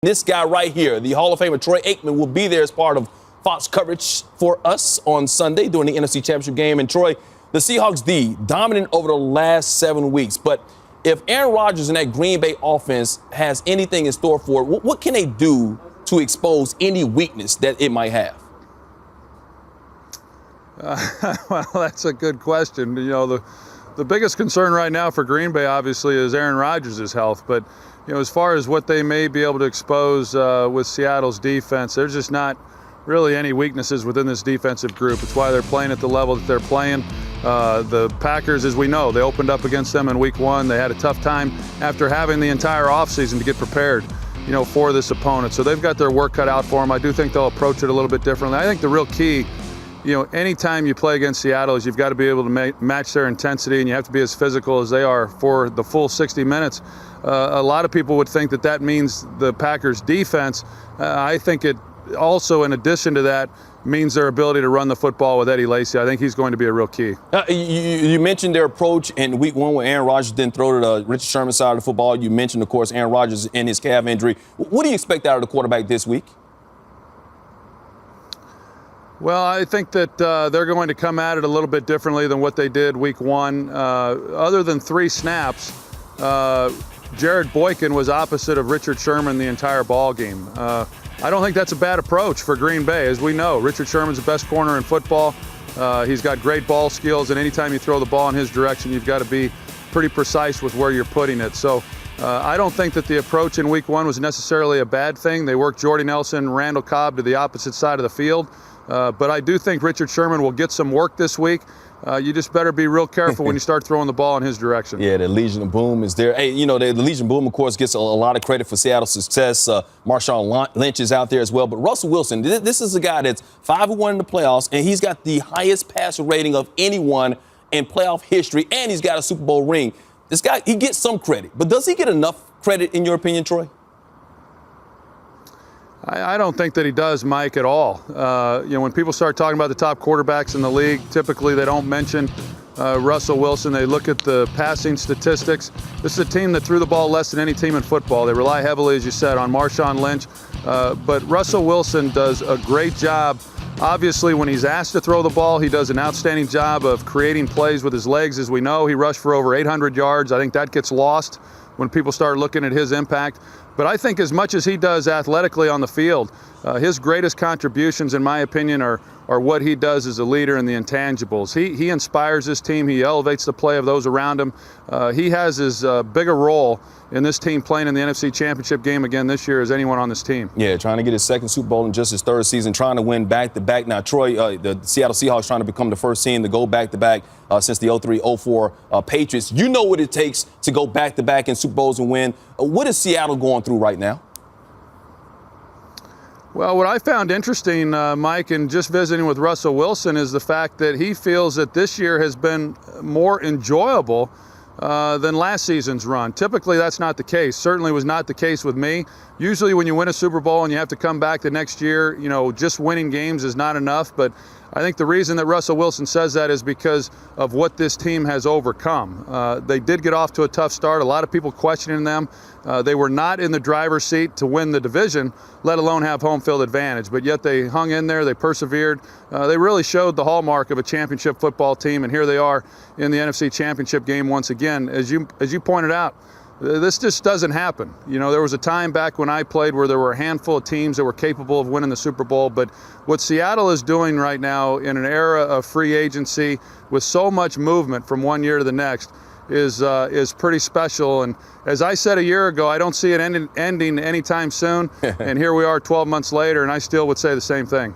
This guy right here, the Hall of Famer Troy Aikman, will be there as part of Fox coverage for us on Sunday during the NFC Championship game. And Troy, the Seahawks D, dominant over the last 7 weeks. But if Aaron Rodgers and that Green Bay offense has anything in store for it, what can they do to expose any weakness that it might have? Well, that's a good question. You know, the biggest concern right now for Green Bay, obviously, is Aaron Rodgers' health. But, you know, as far as what they may be able to expose with Seattle's defense, there's just not really any weaknesses within this defensive group. It's why they're playing at the level that they're playing. The Packers, as we know, they opened up against them in week 1. They had a tough time after having the entire offseason to get prepared, you know, for this opponent. So they've got their work cut out for them. I do think they'll approach it a little bit differently. I think the real key, you know, anytime you play against Seattle is you've got to be able to match their intensity, and you have to be as physical as they are for the full 60 minutes. A lot of people would think that that means the Packers defense. I think it also, in addition to that, means their ability to run the football with Eddie Lacy. I think he's going to be a real key. You mentioned their approach in week 1 where Aaron Rodgers didn't throw to the Richard Sherman side of the football. You mentioned, of course, Aaron Rodgers and his calf injury. What do you expect out of the quarterback this week? Well, I think that they're going to come at it a little bit differently than what they did week 1. Other than 3 snaps, Jared Boykin was opposite of Richard Sherman the entire ball game. I don't think that's a bad approach for Green Bay. As we know, Richard Sherman's the best corner in football. He's got great ball skills, and anytime you throw the ball in his direction, you've got to be pretty precise with where you're putting it. So I don't think that the approach in week 1 was necessarily a bad thing. They worked Jordy Nelson, Randall Cobb to the opposite side of the field. But I do think Richard Sherman will get some work this week. You just better be real careful when you start throwing the ball in his direction. Yeah, the Legion of Boom is there. Hey, you know, the Legion of Boom, of course, gets a lot of credit for Seattle's success. Marshawn Lynch is out there as well. But Russell Wilson, this is a guy that's 5-1 in the playoffs, and he's got the highest passer rating of anyone in playoff history, and he's got a Super Bowl ring. This guy, he gets some credit. But does he get enough credit, in your opinion, Troy? I don't think that he does, Mike, at all. You know, when people start talking about the top quarterbacks in the league, typically they don't mention Russell Wilson. They look at the passing statistics. This is a team that threw the ball less than any team in football. They rely heavily, as you said, on Marshawn Lynch. But Russell Wilson does a great job. Obviously, when he's asked to throw the ball, he does an outstanding job of creating plays with his legs. As we know, he rushed for over 800 yards. I think that gets lost when people start looking at his impact. But I think as much as he does athletically on the field, his greatest contributions, in my opinion, are what he does as a leader in the intangibles. He inspires his team. He elevates the play of those around him. He has as big a role in this team playing in the NFC Championship game again this year as anyone on this team. Yeah, trying to get his 2nd Super Bowl in just his 3rd season, trying to win back-to-back. Now, Troy, the Seattle Seahawks trying to become the first team to go back-to-back since the 03-04 Patriots. You know what it takes to go back-to-back in Super Bowls and win. What is Seattle going through right now? Well, what I found interesting, Mike, in just visiting with Russell Wilson is the fact that he feels that this year has been more enjoyable than last season's run. Typically, that's not the case. Certainly was not the case with me. Usually when you win a Super Bowl and you have to come back the next year, you know, just winning games is not enough. But I think the reason that Russell Wilson says that is because of what this team has overcome. They did get off to a tough start. A lot of people questioning them. They were not in the driver's seat to win the division, let alone have home field advantage. But yet they hung in there. They persevered. They really showed the hallmark of a championship football team. And here they are in the NFC Championship game once again. As you pointed out, this just doesn't happen. You know, there was a time back when I played where there were a handful of teams that were capable of winning the Super Bowl. But what Seattle is doing right now in an era of free agency with so much movement from one year to the next is pretty special. And as I said a year ago, I don't see it ending anytime soon. And here we are 12 months later, and I still would say the same thing.